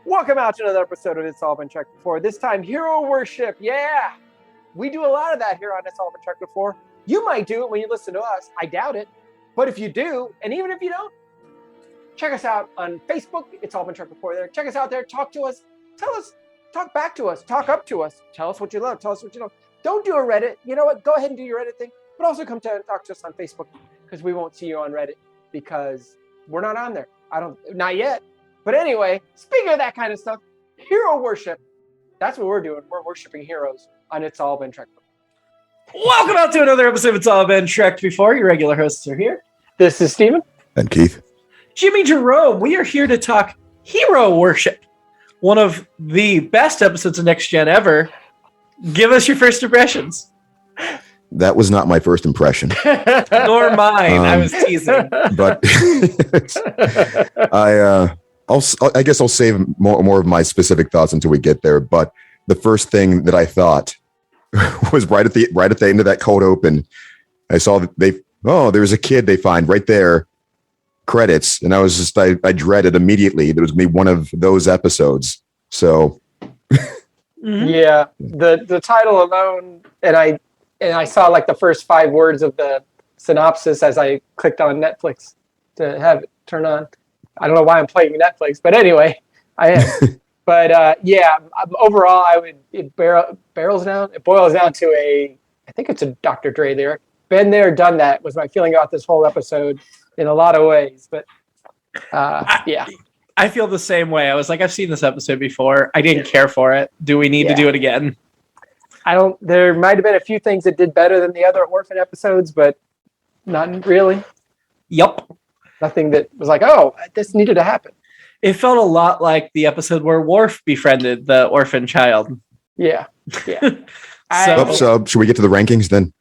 Welcome out to another episode of It's All Been Checked Before. This time, hero worship. Yeah, we do a lot of that here on It's All Been Checked Before. You might do it when you listen to us. I doubt it. But if you do, and even if you don't, check us out on Facebook. It's All Been Checked Before there. Check us out there. Talk to us. Tell us. Talk back to us. Talk up to us. Tell us what you love. Tell us what you don't. Don't do a Reddit. You know what? Go ahead and do your Reddit thing. But also come to talk to us on Facebook because we won't see you on Reddit because we're not on there. Not yet. But anyway, speaking of that kind of stuff, hero worship. That's what we're doing. We're worshiping heroes on It's All Been Trekked Before. Welcome out to another episode of It's All Been Trekked Before. Your regular hosts are here. This is Steven. And Keith. Jimmy-Jerome. We are here to talk hero worship. One of the best episodes of Next Gen ever. Give us your first impressions. That was not my first impression. Nor mine. I was teasing. But I guess I'll save more of my specific thoughts until we get there. But the first thing that I thought was right at the end of that cold open, I saw that there's a kid they find right there, credits, and I dreaded immediately that it was gonna be one of those episodes. So yeah, the title alone, and I saw like the first 5 words of the synopsis as I clicked on Netflix to have it turn on. I don't know why I'm playing Netflix, but anyway, I am. But overall, it boils down to I think it's a Dr. Dre lyric. Been there, done that was my feeling about this whole episode in a lot of ways. But yeah. I feel the same way. I was like, I've seen this episode before. I didn't care for it. Do we need to do it again? There might have been a few things that did better than the other Orphan episodes, but not really. Yep. Nothing that was like, oh, this needed to happen. It felt a lot like the episode where Worf befriended the orphan child. Yeah. So should we get to the rankings then?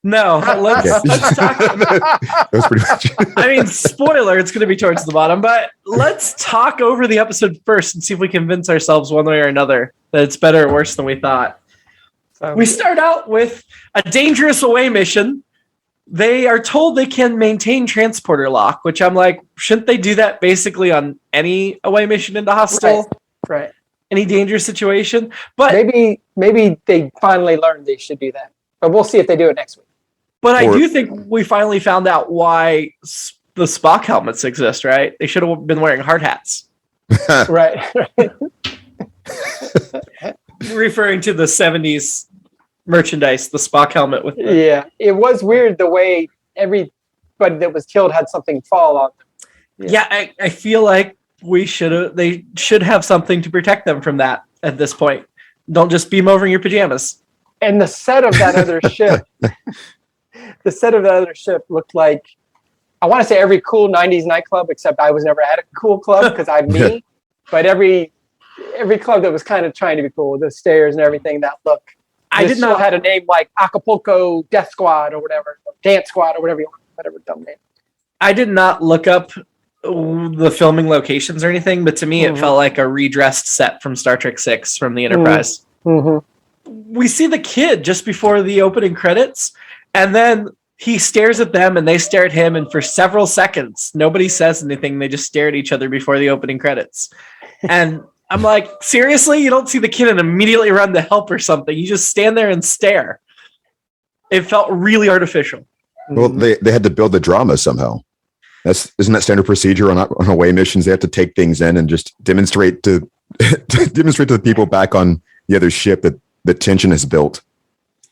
No, let's talk. That was pretty much. I mean, spoiler, it's going to be towards the bottom, but let's talk over the episode first and see if we convince ourselves one way or another that it's better or worse than we thought. We start out with a dangerous away mission. They are told they can maintain transporter lock, which I'm like, shouldn't they do that basically on any away mission into hostile? Right. Any dangerous situation? But maybe they finally learned they should do that. But we'll see if they do it next week. But I do think we finally found out why the Spock helmets exist, right? They should have been wearing hard hats. Right. Referring to the 70s merchandise, the Spock helmet with Yeah, it was weird the way everybody that was killed had something fall on them. Yeah, I feel like they should have something to protect them from that at this point. Don't just beam over in your pajamas. And the set of that other ship, looked like, I want to say every cool 90s nightclub, except I was never at a cool club because I'm me. But every club that was kind of trying to be cool, the stairs and everything, that look. I did not had a name like Acapulco Death Squad or whatever, or Dance Squad or whatever you want, whatever dumb name. I did not look up the filming locations or anything, but to me it felt like a redressed set from Star Trek VI from the Enterprise. Mm-hmm. We see the kid just before the opening credits, and then he stares at them and they stare at him, and for several seconds nobody says anything. They just stare at each other before the opening credits. And I'm like, seriously? You don't see the kid and immediately run to help or something. You just stand there and stare. It felt really artificial. Well, they had to build the drama somehow. Isn't that standard procedure on away missions? They have to take things in and just demonstrate to the people back on the other ship that the tension is built.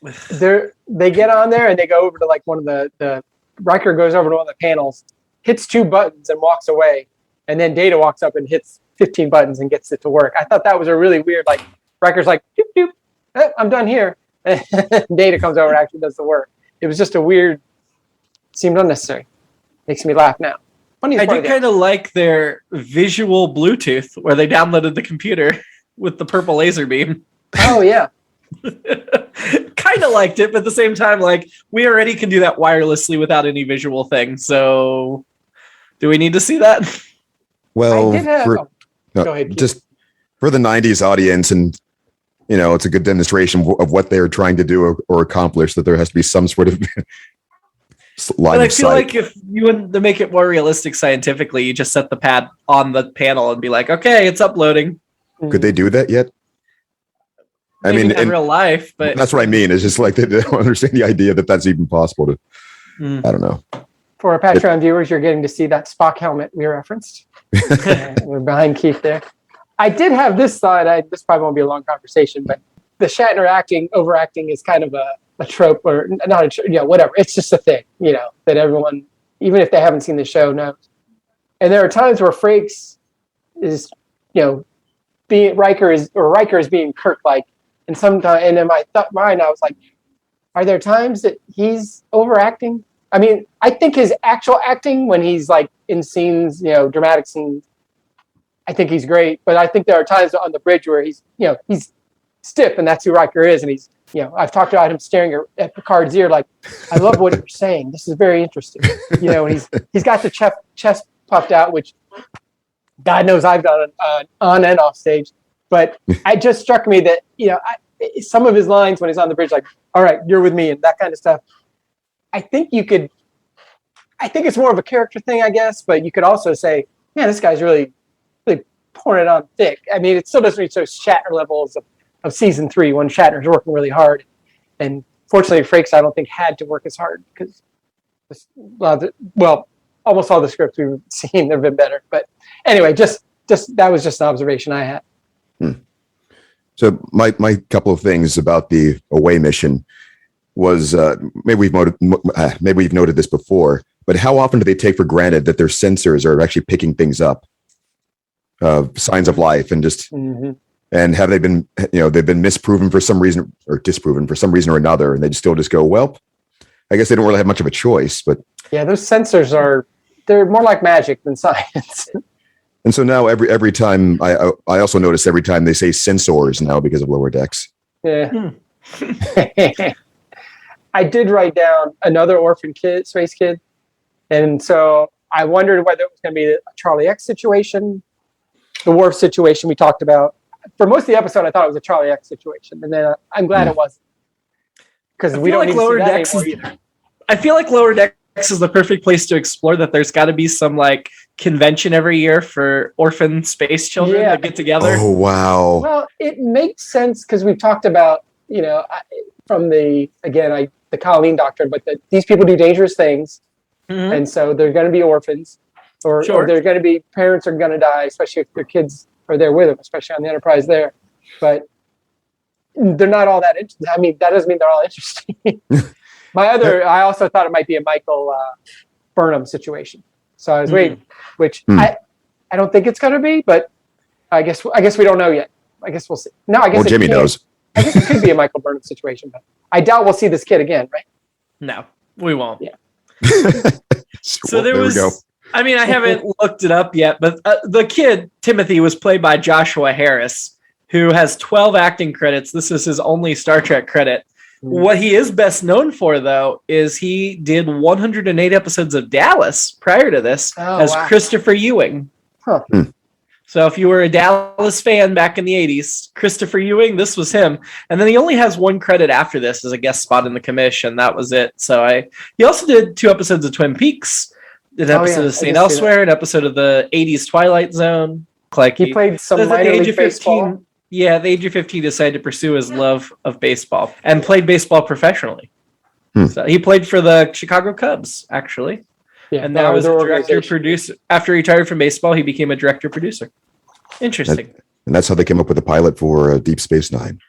They get on there and they go over to like one of the Riker goes over to one of the panels, hits 2 buttons and walks away. And then Data walks up and hits 15 buttons and gets it to work. I thought that was a really weird, like, Riker's like, doop, doop, I'm done here. And Data comes over and actually does the work. It was just a weird, seemed unnecessary. Makes me laugh now. I did kind of like their visual Bluetooth where they downloaded the computer with the purple laser beam. Oh, yeah. Kind of liked it, but at the same time, like, we already can do that wirelessly without any visual thing. So do we need to see that? Well, go ahead, just for the 90s audience, and it's a good demonstration of what they're trying to do or accomplish, that there has to be some sort of line but I of feel sight. like if you want to make it more realistic scientifically, you just set the pad on the panel and be like, okay, it's uploading. Could they do that yet? Maybe not in real life, but that's what I mean. It's just like they don't understand the idea that that's even possible to. I don't know. For our Patreon viewers, you're getting to see that Spock helmet we referenced. We're behind Keith there. I did have this thought. This probably won't be a long conversation, but the Shatner overacting is kind of a trope, or not a trope, whatever. It's just a thing, that everyone, even if they haven't seen the show, knows. And there are times where Frakes is, Riker is being Kirk-like, and sometimes, and in my mind, I was like, are there times that he's overacting? I mean, I think his actual acting when he's like in scenes, dramatic scenes, I think he's great. But I think there are times on the bridge where he's stiff, and that's who Riker is. And he's, I've talked about him staring at Picard's ear, like, I love what you're saying. This is very interesting. And he's got the chest puffed out, which God knows I've done on and off stage. But it just struck me that, some of his lines when he's on the bridge, like, all right, you're with me, and that kind of stuff. I think it's more of a character thing, I guess, but you could also say, man, this guy's really, really pouring it on thick. I mean, it still doesn't reach those Shatner levels of season 3 when Shatner's working really hard. And fortunately, Frakes, I don't think, had to work as hard because, almost all the scripts we've seen have been better. But anyway, just that was just an observation I had. So my couple of things about the away mission was maybe we've noted this before, but how often do they take for granted that their sensors are actually picking things up, signs of life, and just and have they been they've been misproven for some reason or disproven for some reason or another, and they still just go, well, I guess they don't really have much of a choice. But yeah, those sensors they're more like magic than science. And so now every time I also notice every time they say sensors now because of Lower Decks. Yeah. I did write down another orphan kid, space kid. And so I wondered whether it was going to be a Charlie X situation, the Worf situation we talked about. For most of the episode, I thought it was a Charlie X situation. And then I'm glad it wasn't. Because we don't need to see that anymore either. I feel like Lower Decks is the perfect place to explore that there's got to be some like convention every year for orphan space children that get together. Oh, wow. Well, it makes sense because we've talked about, from the Colleen doctrine, but these people do dangerous things. Mm-hmm. And so they're going to be orphans or they're going to be, parents are going to die, especially if their kids are there with them, especially on the Enterprise there. But they're not all that interesting. I mean, that doesn't mean they're all interesting. I also thought it might be a Michael Burnham situation. So I was waiting, which I don't think it's going to be, but I guess we don't know yet. I guess we'll see. No, I guess Jimmy knows. I guess it could be a Michael Burnham situation, but I doubt we'll see this kid again, right? No, we won't. Yeah. So there we go. I mean, I haven't looked it up yet, but the kid, Timothy, was played by Joshua Harris, who has 12 acting credits. This is his only Star Trek credit. What he is best known for, though, is he did 108 episodes of Dallas prior to this as Christopher Ewing. Huh. So if you were a Dallas fan back in the 80s, Christopher Ewing, this was him. And then he only has one credit after this as a guest spot in The Commission. That was it. So he also did 2 episodes of Twin Peaks, did an episode of St. Elsewhere, an episode of the 80s Twilight Zone. Like he played some minor league baseball. Yeah, at the age of 15, decided to pursue his love of baseball and played baseball professionally. So he played for the Chicago Cubs, actually. Yeah, and now as a director-producer. After he retired from baseball, he became a director-producer. Interesting. And that's how they came up with the pilot for Deep Space Nine.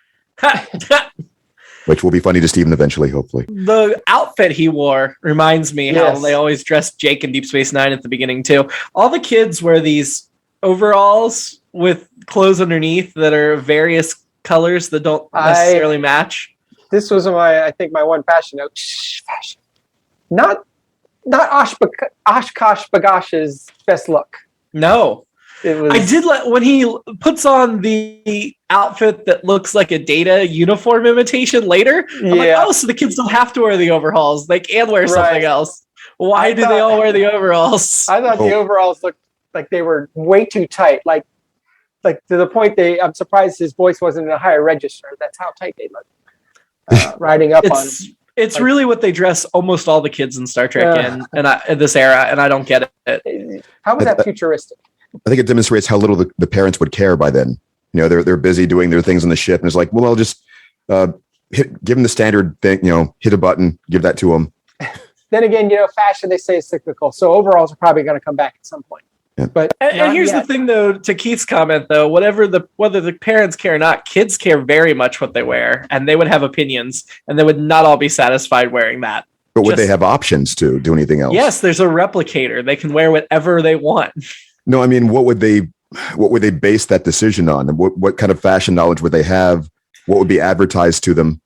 Which will be funny to Steven eventually, hopefully. The outfit he wore reminds me how they always dressed Jake in Deep Space Nine at the beginning, too. All the kids wear these overalls with clothes underneath that are various colors that don't necessarily match. This was my one fashion note. Fashion. Not Oshkosh Bagash's best look. No. I did when he puts on the outfit that looks like a Data uniform imitation later. I'm like, so the kids don't have to wear the overalls. They can wear something else. Why do they all wear the overalls? I thought the overalls looked like they were way too tight. Like to the point I'm surprised his voice wasn't in a higher register. That's how tight they look. Riding up on him. It's really what they dress almost all the kids in Star Trek in this era, and I don't get it. How was that futuristic? I think it demonstrates how little the parents would care by then. they're busy doing their things on the ship, and it's like, well, I'll just give them the standard thing, hit a button, give that to them. Then again, fashion, they say, is cyclical. So overalls are probably going to come back at some point. Yeah. But and here's the thing, though, to Keith's comment, though, whether the parents care or not, kids care very much what they wear, and they would have opinions, and they would not all be satisfied wearing that. But would they have options to do anything else? Yes, there's a replicator. They can wear whatever they want. No, I mean, what would they base that decision on? And what kind of fashion knowledge would they have? What would be advertised to them?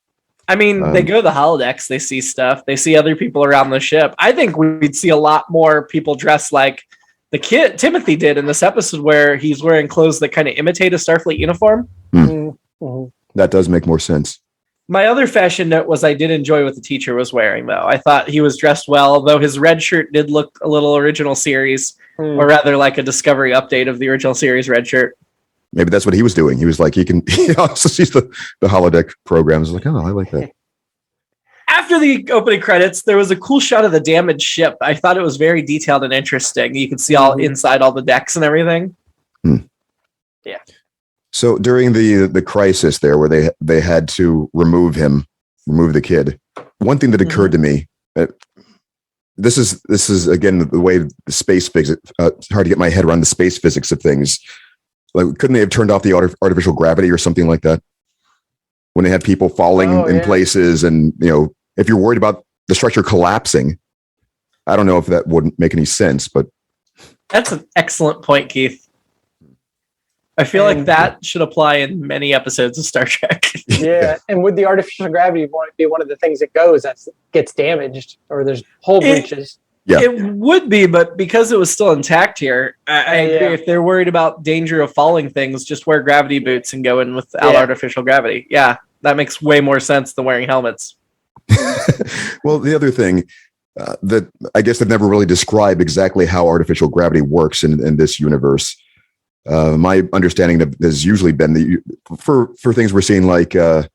I mean, they go to the holodecks, they see stuff, they see other people around the ship. I think we'd see a lot more people dressed like the kid Timothy did in this episode, where he's wearing clothes that kind of imitate a Starfleet uniform. Mm-hmm. That does make more sense. My other fashion note was I did enjoy what the teacher was wearing, though. I thought he was dressed well, though his red shirt did look a little original series, or rather like a Discovery update of the original series red shirt. Maybe that's what he was doing. He was like, he also sees the holodeck programs. Like, oh, I like that. After the opening credits, there was a cool shot of the damaged ship. I thought it was very detailed and interesting. You could see all inside all the decks and everything. Yeah. So during the crisis there, where they had to remove the kid, one thing that occurred to me, this is again the way the space physics. It's hard to get my head around the space physics of things. Like, couldn't they have turned off the artificial gravity or something like that when they had people falling in places? And, if you're worried about the structure collapsing, I don't know if that wouldn't make any sense, but. That's an excellent point, Keith. I feel like that should apply in many episodes of Star Trek. Yeah. And would the artificial gravity be one of the things that gets damaged, or there's hull breaches? Yeah. It would be, but because it was still intact here, I agree. If they're worried about danger of falling things, just wear gravity boots and go in without artificial gravity. Yeah, that makes way more sense than wearing helmets. Well, the other thing that I guess they've never really described exactly how artificial gravity works in this universe. My understanding has usually been for things we're seeing like a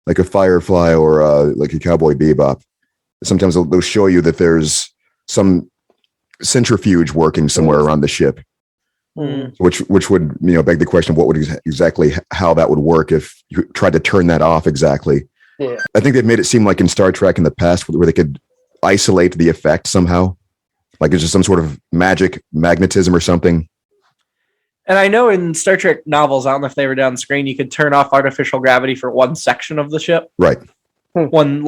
Firefly or like a Cowboy Bebop. Sometimes they'll show you that there's some centrifuge working somewhere around the ship, which would beg the question of what would exactly how that would work if you tried to turn that off exactly. Yeah. I think they've made it seem like in Star Trek in the past where they could isolate the effect somehow, like it's just some sort of magic magnetism or something. And I know in Star Trek novels, I don't know if they were down screen, you could turn off artificial gravity for one section of the ship, right? One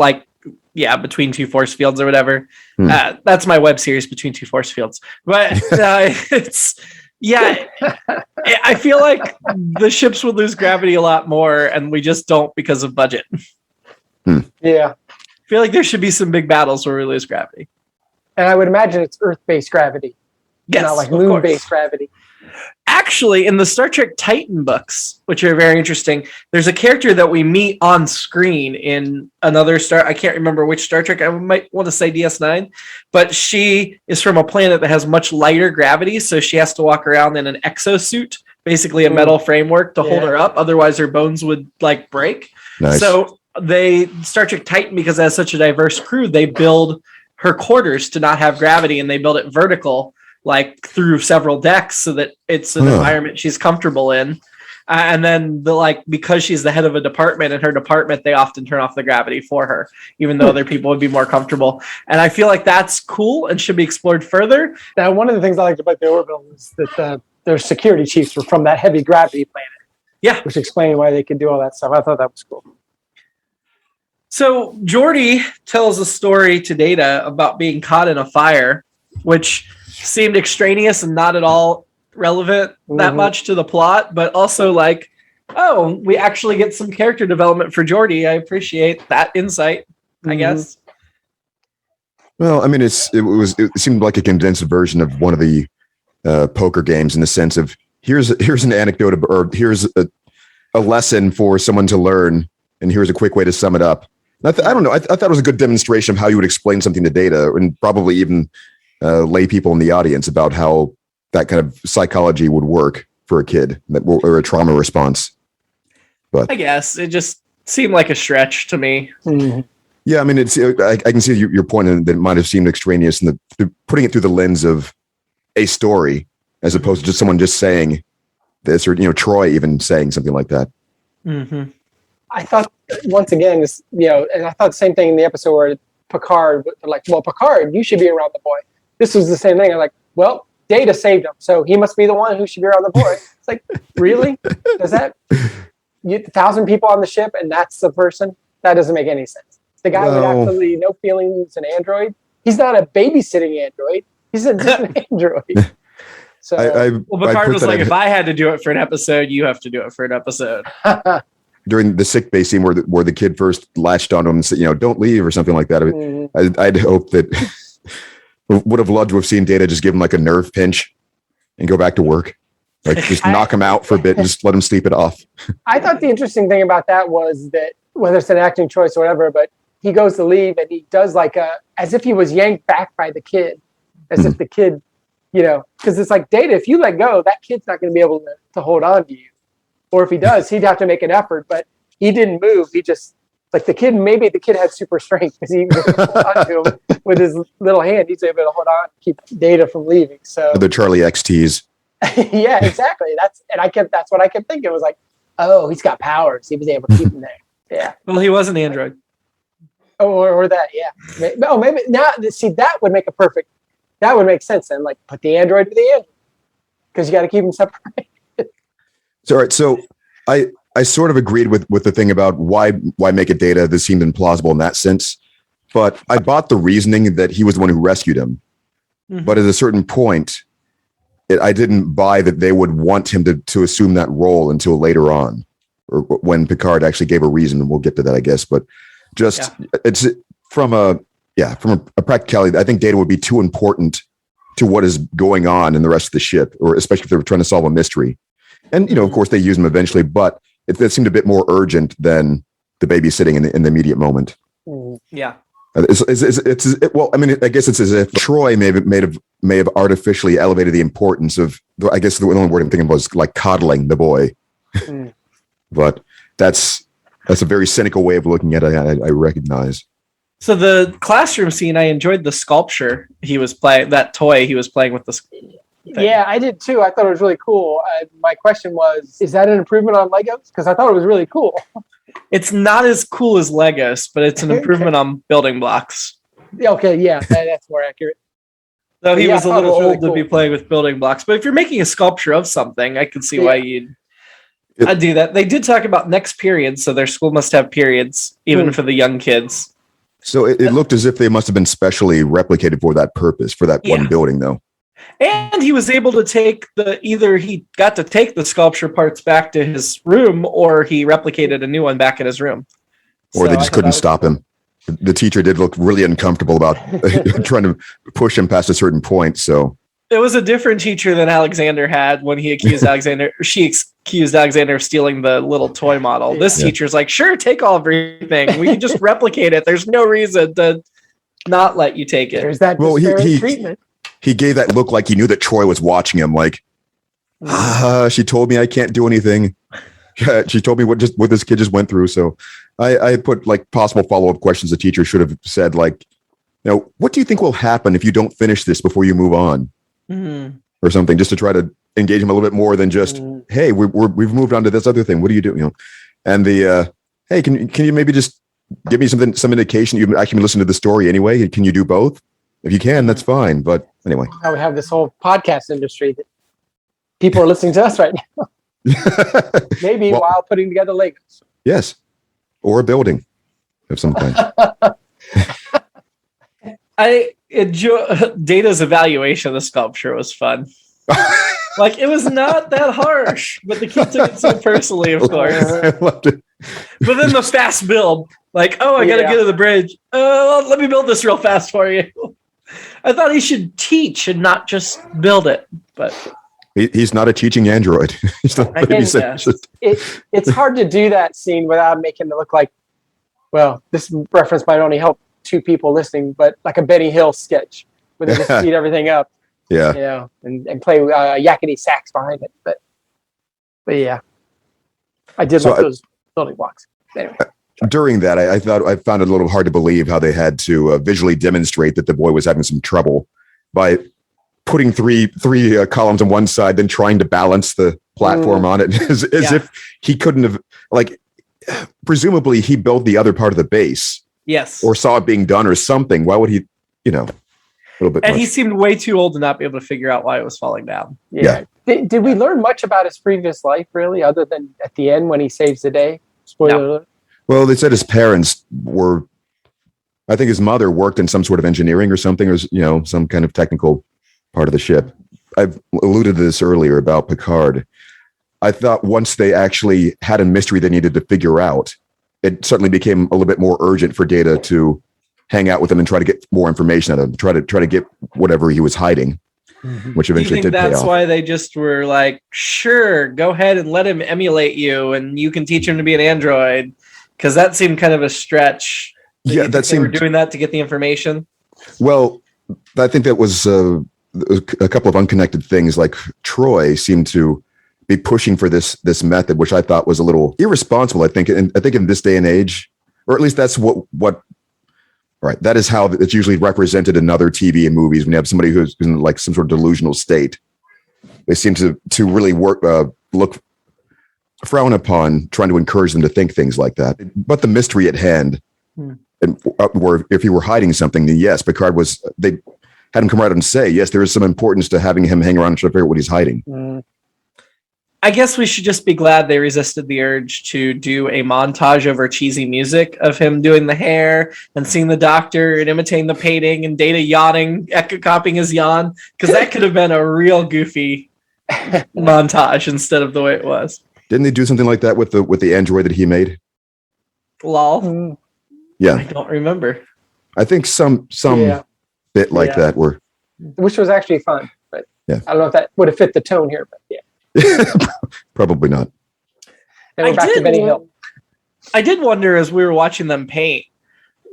between two force fields or whatever. That's my web series, Between Two Force Fields. But it's I feel like the ships would lose gravity a lot more, and we just don't because of budget. Yeah. I feel like there should be some big battles where we lose gravity. And I would imagine it's Earth-based gravity, not like moon-based gravity. Actually, in the Star Trek Titan books, which are very interesting, there's a character that we meet on screen in another I can't remember which Star Trek, I might want to say DS9, but she is from a planet that has much lighter gravity, so she has to walk around in an exosuit, basically a metal framework to hold her up, otherwise her bones would break. Nice. So Star Trek Titan, because it has such a diverse crew, they build her quarters to not have gravity, and they build it vertical, through several decks, so that it's an environment she's comfortable in. And then because she's the head of a department, in her department, they often turn off the gravity for her, even though other people would be more comfortable. And I feel like that's cool and should be explored further. Now, one of the things I liked about the Orville is that their security chiefs were from that heavy gravity planet. Yeah. Which explained why they could do all that stuff. I thought that was cool. So Geordi tells a story to Data about being caught in a fire, which seemed extraneous and not at all relevant that much to the plot, but also we actually get some character development for Geordi. I appreciate that insight, I guess. Well, I mean, it seemed like a condensed version of one of the poker games, in the sense of here's an anecdote, or here's a lesson for someone to learn, and here's a quick way to sum it up. I don't know. I thought it was a good demonstration of how you would explain something to Data, and probably even lay people in the audience about how that kind of psychology would work for a kid or a trauma response. But I guess it just seemed like a stretch to me. Yeah, I mean, I can see your point, and that it might have seemed extraneous, and putting it through the lens of a story as opposed to just someone just saying this, or Troy even saying something like that. Mm-hmm. I thought once again, this, and I thought the same thing in the episode where Picard, like, well, Picard, you should be around the boy. This was the same thing. I'm like, well, Data saved him, so he must be the one who should be around the boy. It's like, really? Does that 1,000 people on the ship and that's the person? That doesn't make any sense. The guy with absolutely no feelings, an android. He's not a babysitting android. He's just an android. So, Picard was like, if I had to do it for an episode, you have to do it for an episode. During the sick bay scene where the kid first latched onto him and said, don't leave or something like that. I'd hope that would have loved to have seen Data just give him like a nerve pinch and go back to work. Like just knock him out for a bit and just let him sleep it off. I thought the interesting thing about that was that whether it's an acting choice or whatever, but he goes to leave and he does like as if he was yanked back by the kid, as if the kid, because it's like, Data, if you let go, that kid's not going to be able to hold on to you. Or if he does, he'd have to make an effort, but he didn't move. He just, like maybe the kid had super strength because he hold on to him with his little hand. He's able to hold on, keep Data from leaving. So the Charlie XTs. Yeah, exactly. That's what I kept thinking. It was like, oh, he's got powers. He was able to keep him there. Yeah. Well, he was an android. Oh, or that, yeah. Maybe now. See, that would make sense then. Like, put the android with the android because you got to keep them separate. All right, so I sort of agreed with the thing about why make a Data. This seemed implausible in that sense, but I bought the reasoning that he was the one who rescued him. Mm-hmm. But at a certain point, I didn't buy that they would want him to assume that role until later on, or when Picard actually gave a reason. And we'll get to that, I guess. But it's from a practicality. I think Data would be too important to what is going on in the rest of the ship, or especially if they were trying to solve a mystery. And, of course, they use him eventually, but it seemed a bit more urgent than the babysitting in the immediate moment. Yeah. Well, I mean, I guess it's as if Troy may have artificially elevated the importance of, I guess the only word I'm thinking was like coddling the boy. But that's a very cynical way of looking at it. I recognize. So the classroom scene, I enjoyed the sculpture he was playing, that toy he was playing with the thing. Yeah, I did too. I thought it was really cool. My question was, is that an improvement on Legos? Because I thought it was really cool. It's not as cool as Legos, but it's an improvement on building blocks. Okay, yeah, that's more accurate. Though he was a little old to be playing with building blocks. But if you're making a sculpture of something, I can see why I'd do that. They did talk about next periods, so their school must have periods, even for the young kids. So it looked as if they must have been specially replicated for that purpose, for that one building, though. And he was able to take either he got to take the sculpture parts back to his room, or he replicated a new one back in his room. Or they just couldn't stop him. The teacher did look really uncomfortable about trying to push him past a certain point. So it was a different teacher than Alexander had when he accused Alexander. She accused Alexander of stealing the little toy model. This teacher's like, sure, take all everything. We can just replicate it. There's no reason to not let you take it. There's that treatment. He gave that look like he knew that Troy was watching him. Like, she told me I can't do anything. She told me what this kid just went through. So I put like possible follow-up questions the teacher should have said, like, what do you think will happen if you don't finish this before you move on? Mm-hmm. Or something, just to try to engage him a little bit more than just, hey, we've moved on to this other thing. What do you do? And the, hey, can you maybe just give me some indication you actually listen to the story anyway? Can you do both? If you can, that's fine. But anyway, I would have this whole podcast industry that people are listening to us right now. Maybe while putting together Legos. Yes. Or a building of some kind. I enjoy Data's evaluation of the sculpture was fun. Like, it was not that harsh, but the kid took it so personally, of course. I loved it. But then the fast build, like, I got to get to the bridge. Let me build this real fast for you. I thought he should teach and not just build it, but he's not a teaching android. He's not it's hard to do that scene without making it look like, well, this reference might only help two people listening, but like a Benny Hill sketch where they just speed everything up. Yeah. And play yakety sax behind it. But yeah, I did like those building blocks. Anyway. During that, I found it a little hard to believe how they had to visually demonstrate that the boy was having some trouble by putting three columns on one side, then trying to balance the platform on it, as if he couldn't have, like, presumably he built the other part of the base. Yes. Or saw it being done or something. Why would he, a little bit. And much. he seemed way too old to not be able to figure out why it was falling down. Yeah. Did we learn much about his previous life, really, other than at the end when he saves the day? Spoiler alert. Well, they said his parents were, I think his mother worked in some sort of engineering or something, or, some kind of technical part of the ship. I've alluded to this earlier about Picard. I thought once they actually had a mystery they needed to figure out, it certainly became a little bit more urgent for Data to hang out with him and try to get more information out of him, try to get whatever he was hiding, which eventually did pay off. That's why they just were like, sure, go ahead and let him emulate you, and you can teach him to be an android, because that seemed kind of a stretch. Yeah, that seemed. They were doing that to get the information. Well, I think that was a couple of unconnected things. Like Troy seemed to be pushing for this method, which I thought was a little irresponsible. I think in this day and age, or at least that's what. Right, that is how it's usually represented in other TV and movies. When you have somebody who's in like some sort of delusional state, they seem to really frown upon trying to encourage them to think things like that. But the mystery at hand, and where if he were hiding something, then yes, Picard was. They had him come right out and say, yes, there is some importance to having him hang around and try to figure out what he's hiding. I guess we should just be glad they resisted the urge to do a montage over cheesy music of him doing the hair and seeing the doctor and imitating the painting and Data yawning, copying his yawn, because that could have been a real goofy montage instead of the way it was. Didn't they do something like that with the android that he made? Lol. Yeah, I don't remember. I think some bit like that were, which was actually fun, but I don't know if that would have fit the tone here, but yeah. Probably not. Then we're back to Benny Hill. I did wonder as we were watching them paint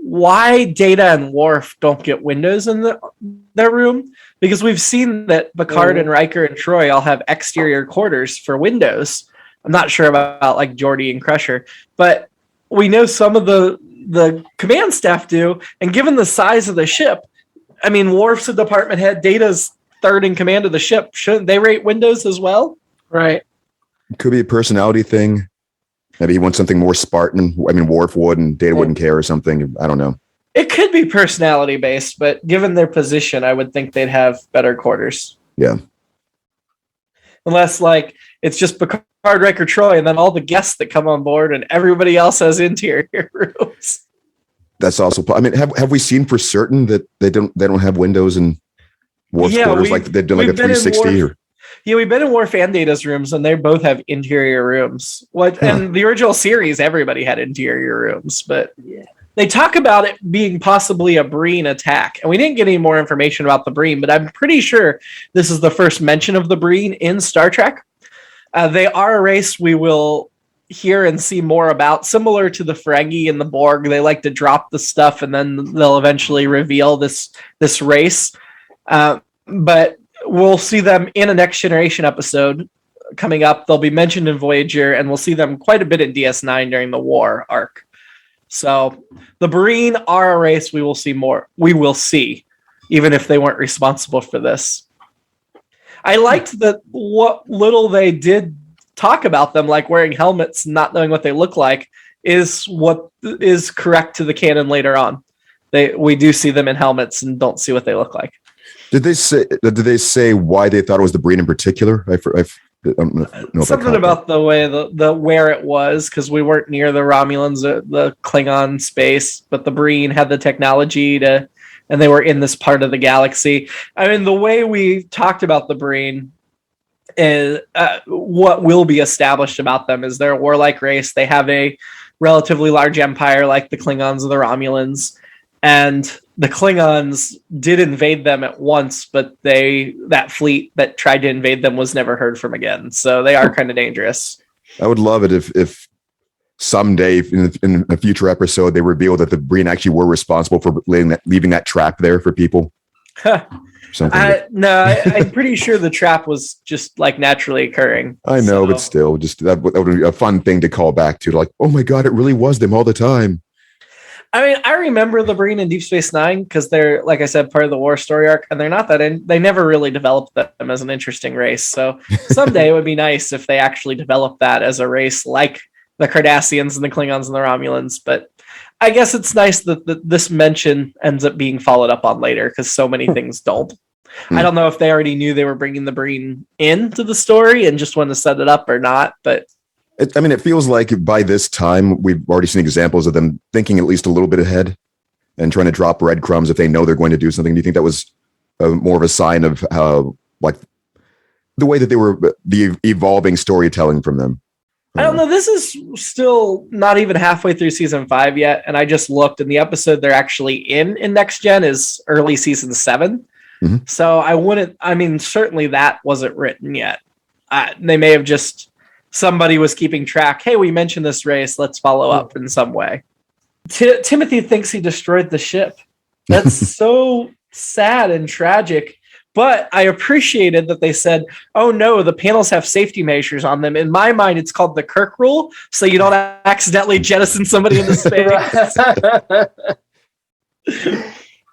why Data and Worf don't get windows in their room, because we've seen that Picard and Riker and Troy all have exterior quarters for windows. I'm not sure about like Geordi and Crusher, but we know some of the command staff do. And given the size of the ship, I mean, Worf's a department head, Data's third in command of the ship. Shouldn't they rate windows as well? Right. Could be a personality thing. Maybe he wants something more Spartan. I mean, Worf would and Data wouldn't care or something. I don't know. It could be personality based, but given their position, I would think they'd have better quarters. Yeah. Unless like it's just Picard, Riker, Troy, and then all the guests that come on board and everybody else has interior rooms. That's also, I mean, have we seen for certain that they don't have windows in Worf's quarters, like they've done like a 360 Yeah, we've been in Worf and Data's rooms, and they both have interior rooms. And the original series, everybody had interior rooms, but they talk about it being possibly a Breen attack. And we didn't get any more information about the Breen, but I'm pretty sure this is the first mention of the Breen in Star Trek. They are a race we will hear and see more about, similar to the Ferengi and the Borg. They like to drop the stuff, and then they'll eventually reveal this race. But we'll see them in a Next Generation episode coming up. They'll be mentioned in Voyager, and we'll see them quite a bit in DS9 during the war arc. So the Breen are a race we will see more. We will see, even if they weren't responsible for this. I liked that what little they did talk about them, like wearing helmets and not knowing what they look like, is what is correct to the canon later on. We do see them in helmets and don't see what they look like. Did they say why they thought it was the Breen in particular? I don't know something about the way the where it was, because we weren't near the Romulans, the Klingon space, but the Breen had the technology and they were in this part of the galaxy. I mean, the way we talked about the Breen is what will be established about them is they're a warlike race. They have a relatively large empire like the Klingons or the Romulans, and the Klingons did invade them at once, but that fleet that tried to invade them was never heard from again. So they are kind of dangerous. I would love it if someday in a future episode they reveal that the Breen actually were responsible for leaving that trap there for people. I'm pretty sure the trap was just like naturally occurring. I know, but still, just that would be a fun thing to call back to. Like, oh my God, it really was them all the time. I mean, I remember the Breen in Deep Space Nine because they're, like I said, part of the war story arc, and they're not they never really developed them as an interesting race. So someday it would be nice if they actually developed that as a race like the Cardassians and the Klingons and the Romulans. But I guess it's nice that this mention ends up being followed up on later because so many things don't. I don't know if they already knew they were bringing the Breen into the story and just wanted to set it up or not, but it feels like by this time we've already seen examples of them thinking at least a little bit ahead and trying to drop breadcrumbs if they know they're going to do something. Do you think that was more of a sign of like the way that they were the evolving storytelling from them? I don't know. This is still not even halfway through season 5 yet, and I just looked, and the episode they're actually in Next Gen is early season 7. Mm-hmm. So certainly that wasn't written yet. They may have just somebody was keeping track. Hey, we mentioned this race. Let's follow up in some way. Timothy thinks he destroyed the ship. That's so sad and tragic. But I appreciated that they said, oh no, the panels have safety measures on them. In my mind, it's called the Kirk rule. So you don't accidentally jettison somebody into space.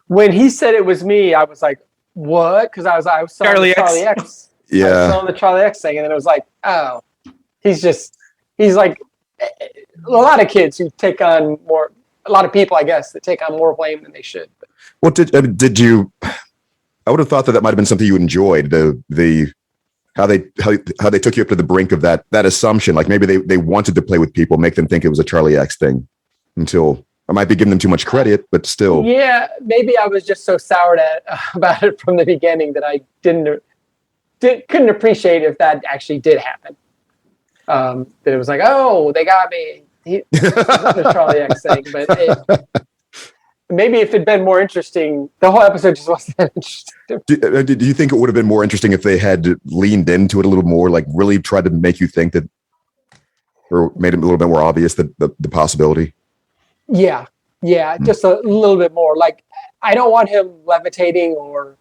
When he said it was me, I was like, what? Because I was selling Charlie X. Yeah. I was selling the Charlie X thing. And then it was like, oh, he's like a lot of kids who take on more, a lot of people, I guess, that take on more blame than they should. Well, did you? I would have thought that might have been something you enjoyed. How they took you up to the brink of that assumption. Like maybe they wanted to play with people, make them think it was a Charlie X thing. Until I might be giving them too much credit, but still. Yeah, maybe I was just so soured about it from the beginning that I couldn't appreciate if that actually did happen. That it was like, oh, they got me. The Charlie X thing, but maybe if it'd been more interesting, the whole episode just wasn't that interesting. Do you think it would have been more interesting if they had leaned into it a little more, like really tried to make you think that, or made it a little bit more obvious that the possibility? Yeah, just a little bit more. Like, I don't want him levitating or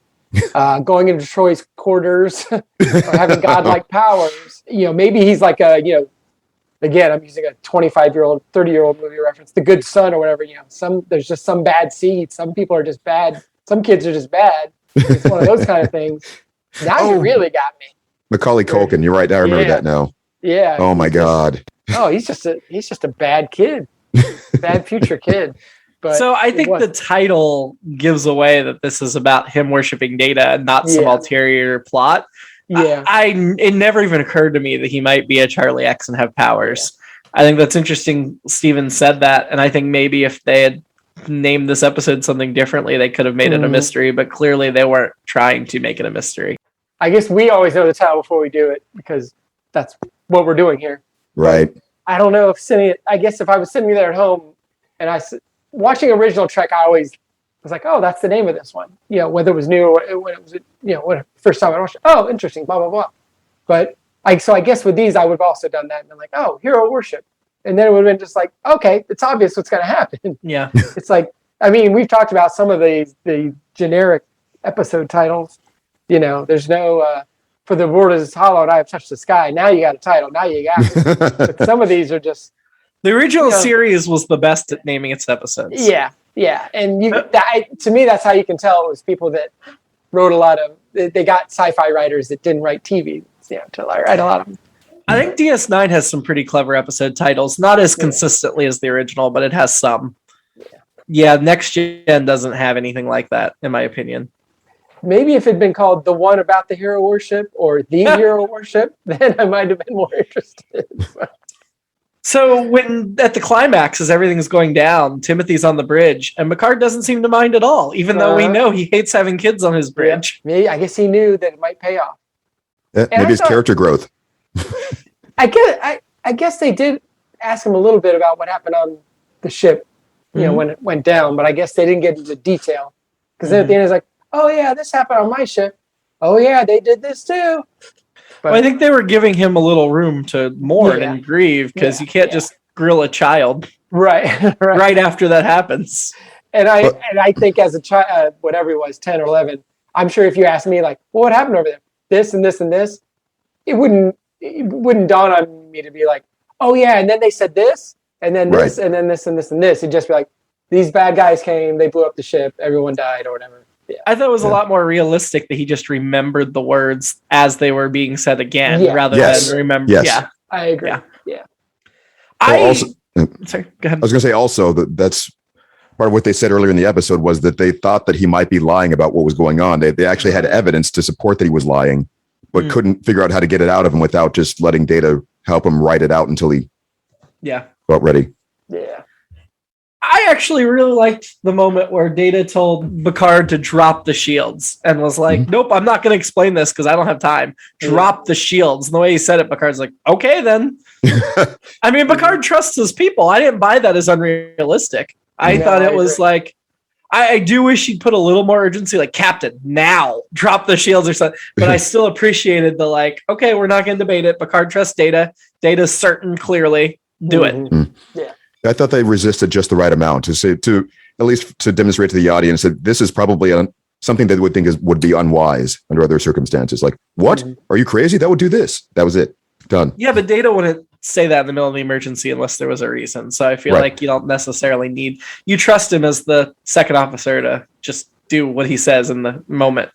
going into Troy's quarters or having godlike powers. Maybe he's like again, I'm using a 25-year-old, 30-year-old movie reference, The Good Son or whatever. There's just some bad seeds. Some people are just bad. Some kids are just bad. It's one of those kind of things. Now you really got me. Macaulay Culkin. You're right. I remember that now. Yeah. Oh my God. He's just a bad kid. Bad future kid. But so I think the title gives away that this is about him worshiping Data and not some ulterior plot. Yeah, it never even occurred to me that he might be a Charlie X and have powers. I think that's interesting. Steven said that, and I think maybe if they had named this episode something differently, they could have made it a mystery. But clearly, they weren't trying to make it a mystery. I guess we always know the title before we do it because that's what we're doing here. Right. But I don't know I guess if I was sitting there at home and watching original Trek, I always was like, oh, that's the name of this one. Whether it was new or when it was, when first time I watched it, oh, interesting, blah, blah, blah. But I guess with these, I would have also done that and been like, oh, hero worship. And then it would have been just like, okay, it's obvious what's going to happen. Yeah. It's like, we've talked about some of the generic episode titles. There's no, for the world is hollow and I have touched the sky. Now you got a title. Now you got it. But some of these are just. The original series was the best at naming its episodes. Yeah, and to me, that's how you can tell it was people that wrote they got sci-fi writers that didn't write TV, to write a lot of them. I think DS9 has some pretty clever episode titles, not as consistently as the original, but it has some. Yeah, Next Gen doesn't have anything like that, in my opinion. Maybe if it had been called The One About the Hero Worship or The Hero Worship, then I might have been more interested. So when at the climax, as everything's going down, Timothy's on the bridge, and Picard doesn't seem to mind at all, even though we know he hates having kids on his bridge. Yeah. I guess he knew that it might pay off. Maybe his character growth. I guess they did ask him a little bit about what happened on the ship, when it went down, but I guess they didn't get into detail. Because then at the end, it's like, oh yeah, this happened on my ship. Oh yeah, they did this too. But I think they were giving him a little room to mourn and grieve because you can't just grill a child right after that happens. And I think as a child, whatever he was, 10 or 11, I'm sure if you asked me like, well, what happened over there? This and this and this, it wouldn't dawn on me to be like, oh yeah, and then they said this, and then this, and then this and this and this. It'd just be like, these bad guys came, they blew up the ship, everyone died or whatever. Yeah. I thought it was a lot more realistic that he just remembered the words as they were being said again, rather than remember. Yes. Yeah, I agree. Yeah. Sorry, go ahead. I was going to say also that's part of what they said earlier in the episode was that they thought that he might be lying about what was going on. They actually had evidence to support that he was lying, but couldn't figure out how to get it out of him without just letting Data help him write it out until he felt ready. Yeah. I actually really liked the moment where Data told Picard to drop the shields and was like, nope, I'm not going to explain this because I don't have time. Drop the shields. And the way he said it, Picard's like, okay, then. I mean, Picard trusts his people. I didn't buy that as unrealistic. I thought it was like, I do wish he'd put a little more urgency, like, Captain, now, drop the shields or something. But I still appreciated the, like, okay, we're not going to debate it. Picard trusts Data. Data's certain, clearly. Do it. Yeah. I thought they resisted just the right amount to at least to demonstrate to the audience that this is probably something they would think would be unwise under other circumstances. Like, what? Are you crazy? That would do this. That was it. Done. Yeah, but Data wouldn't say that in the middle of the emergency unless there was a reason. So I feel like you don't necessarily you trust him as the second officer to just do what he says in the moment.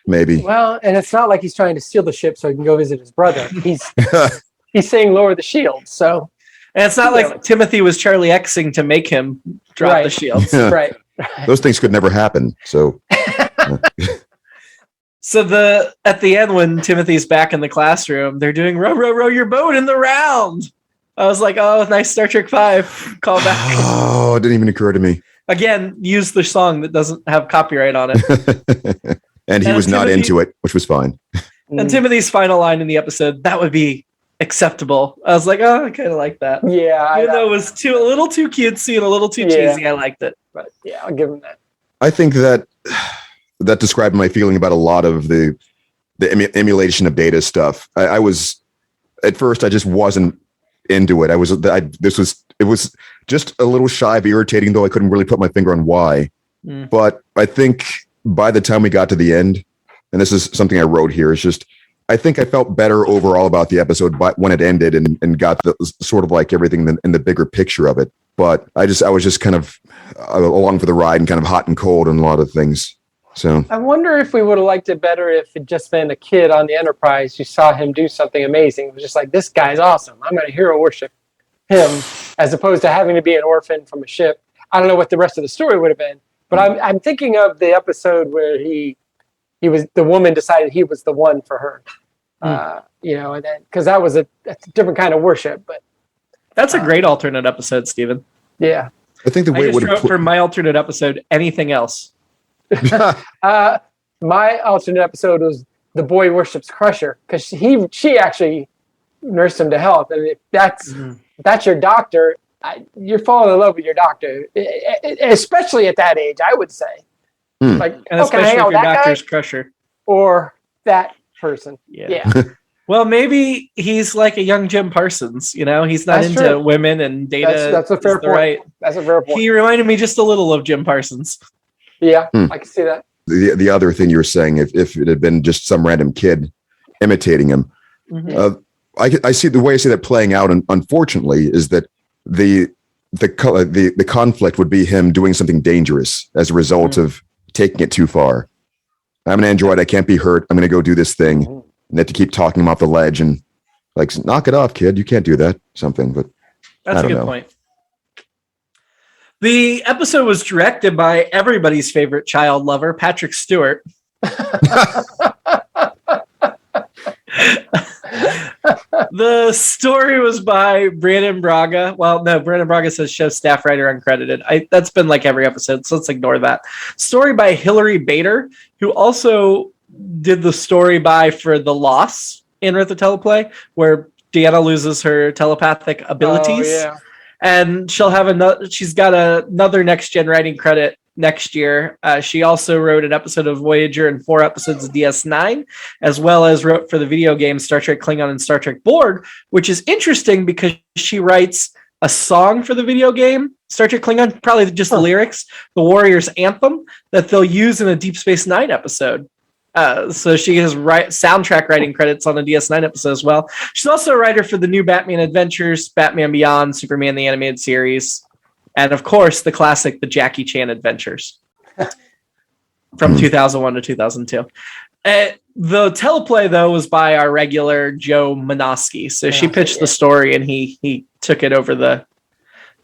Maybe. Well, and it's not like he's trying to steal the ship so he can go visit his brother. He's saying lower the shield. So. And it's not like Timothy was Charlie Xing to make him drop the shields. Right. Those things could never happen. So, So at the end when Timothy's back in the classroom, they're doing row, row, row your boat in the round. I was like, oh, nice Star Trek 5 call back. Oh, it didn't even occur to me. Again, use the song that doesn't have copyright on it. And he was not into it, which was fine. And Timothy's final line in the episode, that would be acceptable. I was like, oh, I kind of like that. Yeah. Even though it was a little too cutesy and a little too cheesy, I liked it. But yeah, I'll give him that. I think that described my feeling about a lot of the emulation of Data stuff. I was at first I just wasn't into it. It was just a little shy of irritating, though I couldn't really put my finger on why. But I think by the time we got to the end, and this is something I wrote here, it's just I think I felt better overall about the episode when it ended and got the sort of like everything in the bigger picture of it. But I was just kind of along for the ride and kind of hot and cold on a lot of things. So I wonder if we would have liked it better if it just been a kid on the Enterprise. You saw him do something amazing. It was just like, this guy's awesome. I'm going to hero worship him, as opposed to having to be an orphan from a ship. I don't know what the rest of the story would have been, but I'm thinking of the episode where he was, the woman decided he was the one for her. And then because that's a different kind of worship. But that's a great alternate episode, Stephen. Yeah, I think the way I just wrote for my alternate episode, anything else. My alternate episode was the boy worships Crusher, because she actually nursed him to health, and if that's your doctor, you're falling in love with your doctor, especially at that age. I would say, like, and especially if your doctor's Crusher or that person. Yeah. Well, maybe he's like a young Jim Parsons. You know, he's not into women and Data. That's a fair point. That's a fair point. He reminded me just a little of Jim Parsons. Yeah, I can see that. The other thing you were saying, if it had been just some random kid imitating him, I see the way I see that playing out. And unfortunately, is that the conflict would be him doing something dangerous as a result of taking it too far. I'm an android. I can't be hurt. I'm going to go do this thing. And they have to keep talking him off the ledge and like, knock it off, kid. You can't do that. Something, but that's a good point. The episode was directed by everybody's favorite child lover, Patrick Stewart. The story was by Brandon Braga. Well, no, Brandon Braga says show staff writer uncredited. That's been like every episode, so let's ignore that. Story by Hilary Bader, who also did the story for The Loss in Earth the Teleplay, where Deanna loses her telepathic abilities. Oh, yeah. And she's got another next gen writing credit next year. She also wrote an episode of Voyager and 4 episodes of DS9, as well as wrote for the video games Star Trek Klingon and Star Trek Borg, which is interesting because she writes a song for the video game Star Trek Klingon, probably just the lyrics, the Warriors Anthem, that they'll use in a Deep Space Nine episode. So she has soundtrack writing credits on the DS9 episode as well. She's also a writer for the new Batman Adventures, Batman Beyond, Superman the Animated Series. And of course, the classic, the Jackie Chan Adventures from 2001 to 2002. The teleplay, though, was by our regular Joe Manoski. So she pitched the story and he took it over the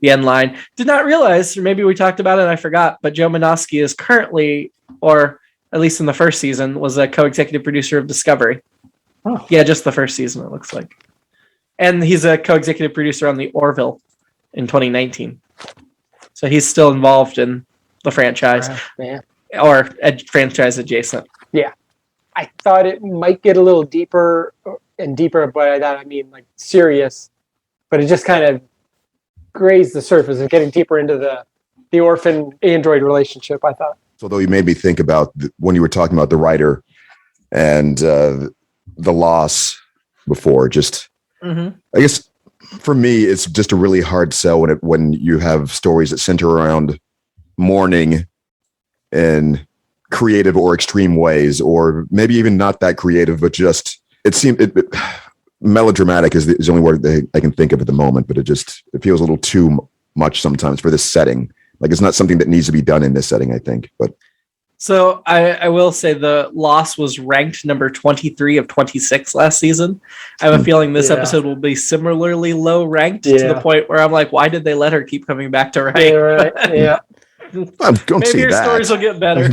end line. Did not realize, or maybe we talked about it and I forgot, but Joe Manoski is currently, or at least in the first season, was a co-executive producer of Discovery. Oh. Yeah, just the first season, it looks like. And he's a co-executive producer on The Orville in 2019. So he's still involved in the franchise. Or franchise adjacent. Yeah. I thought it might get a little deeper and deeper, by that I mean like serious, but it just kind of grazed the surface of getting deeper into the orphan-android relationship, I thought. So though you made me think about when you were talking about the writer and the loss before, just I guess for me, it's just a really hard sell when you have stories that center around mourning in creative or extreme ways, or maybe even not that creative, but just melodramatic is the only word that I can think of at the moment. But it feels a little too much sometimes for this setting. Like it's not something that needs to be done in this setting, I think. But so I will say the loss was ranked number 23 of 26 last season. I have a feeling this episode will be similarly low ranked to the point where I'm like, why did they let her keep coming back to write? Yeah, right. Yeah. Maybe your stories will get better.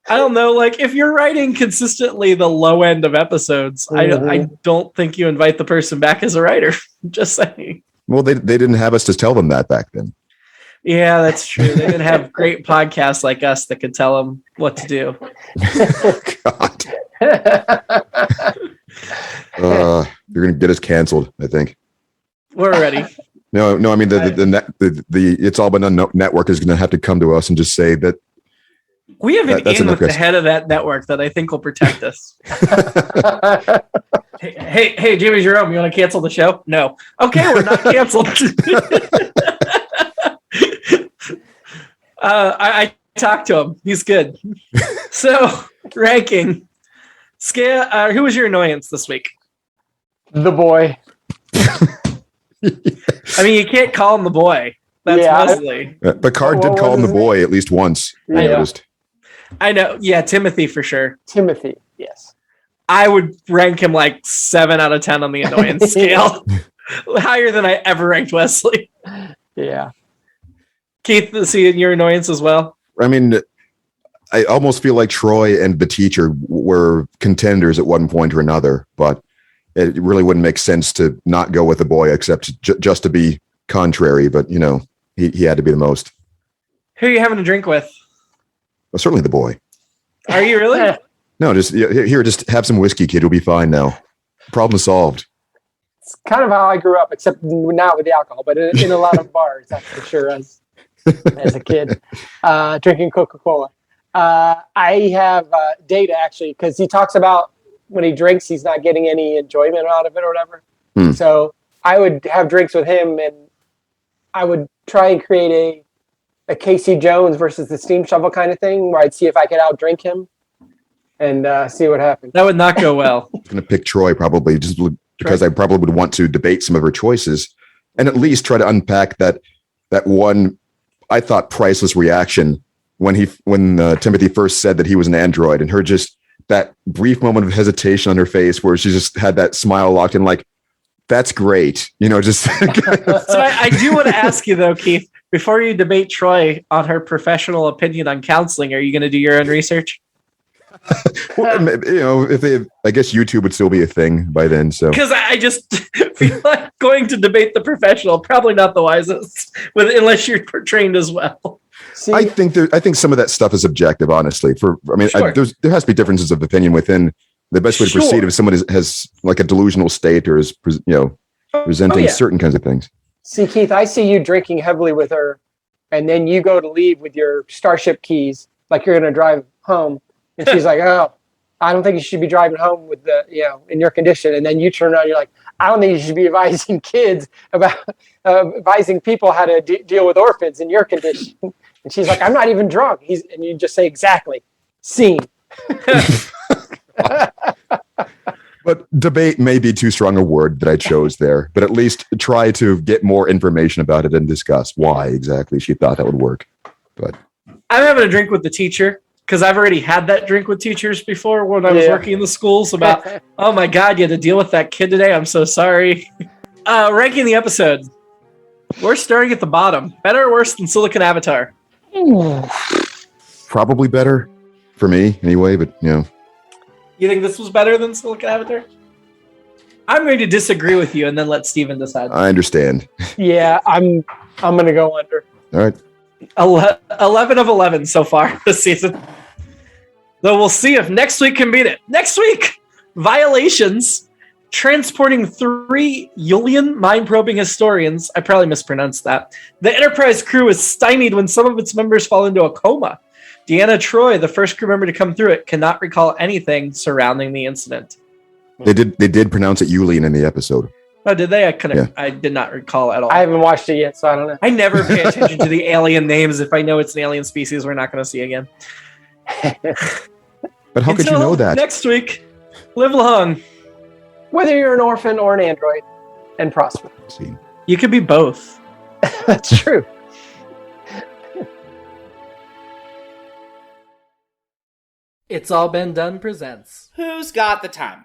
I don't know. Like if you're writing consistently the low end of episodes, I don't think you invite the person back as a writer. Just saying. Well, they didn't have us to tell them that back then. Yeah, that's true. They didn't have great podcasts like us that could tell them what to do. God. You're going to get us canceled, I think. We're ready. No. I mean, the It's All Been Done network is going to have to come to us and just say that we have an in with the head of that network that I think will protect us. hey, Jimmy-Jerome, you want to cancel the show? No. Okay, we're not canceled. I talked to him. He's good. So, ranking. Ska, who was your annoyance this week? The boy. I mean, you can't call him the boy. That's Wesley. Picard did call him the boy at least once. I noticed. I know. Yeah, Timothy for sure. Timothy, yes. I would rank him like 7 out of 10 on the annoyance scale. Higher than I ever ranked Wesley. Yeah. Keith, seeing your annoyance as well? I mean, I almost feel like Troy and the teacher were contenders at one point or another, but it really wouldn't make sense to not go with the boy except just to be contrary. But, you know, he had to be the most. Who are you having a drink with? Well, certainly the boy. Are you really? No, just have some whiskey, kid. You'll be fine now. Problem solved. It's kind of how I grew up, except not with the alcohol, but in a lot of bars, that's for sure, as a kid, drinking Coca-Cola. I have data, actually, because he talks about when he drinks, he's not getting any enjoyment out of it or whatever. So I would have drinks with him, and I would try and create a Casey Jones versus the steam shovel kind of thing, where I'd see if I could outdrink him and see what happened. That would not go well. I'm going to pick Troy probably just because I probably would want to debate some of her choices and at least try to unpack that one, I thought, priceless reaction when Timothy first said that he was an android, and her just that brief moment of hesitation on her face where she just had that smile locked in, like, that's great. You know, just. So I do want to ask you though, Keith, before you debate Troy on her professional opinion on counseling, are you going to do your own research? Well, you know, I guess YouTube would still be a thing by then. So because I just feel like going to debate the professional probably not the wisest, unless you're trained as well. See, I think some of that stuff is objective, honestly. Sure. There has to be differences of opinion within. The best way to proceed if someone has like a delusional state or is presenting certain kinds of things. See, Keith, I see you drinking heavily with her, and then you go to leave with your Starship keys, like you're going to drive home. And she's like, oh, I don't think you should be driving home with in your condition. And then you turn around, you're like, I don't think you should be advising kids about advising people how to deal with orphans in your condition. And she's like, I'm not even drunk. And you just say, exactly. Scene. But But debate may be too strong a word that I chose there, but at least try to get more information about it and discuss why exactly she thought that would work. But I'm having a drink with the teacher because I've already had that drink with teachers before when I was working in the schools about, oh my God, you had to deal with that kid today. I'm so sorry. Ranking the episode. We're starting at the bottom. Better or worse than Silicon Avatar? probably better for me anyway, but You think this was better than Silicon Avatar? I'm going to disagree with you and then let Steven decide. I understand. Yeah, I'm going to go under. All right. 11 of 11 so far this season. Though we'll see if next week can beat it. Next week, Violations. Transporting 3 Yulian mind-probing historians. I probably mispronounced that. The Enterprise crew is stymied when some of its members fall into a coma. Deanna Troi, the first crew member to come through it, cannot recall anything surrounding the incident. They did pronounce it Yulian in the episode. Oh, did they? I did not recall at all. I haven't watched it yet, so I don't know. I never pay attention to the alien names. If I know it's an alien species, we're not going to see again. But how could you know that? Next week, live long. Whether you're an orphan or an android, and prosper. You could be both. That's true. It's All Been Done presents. Who's got the time?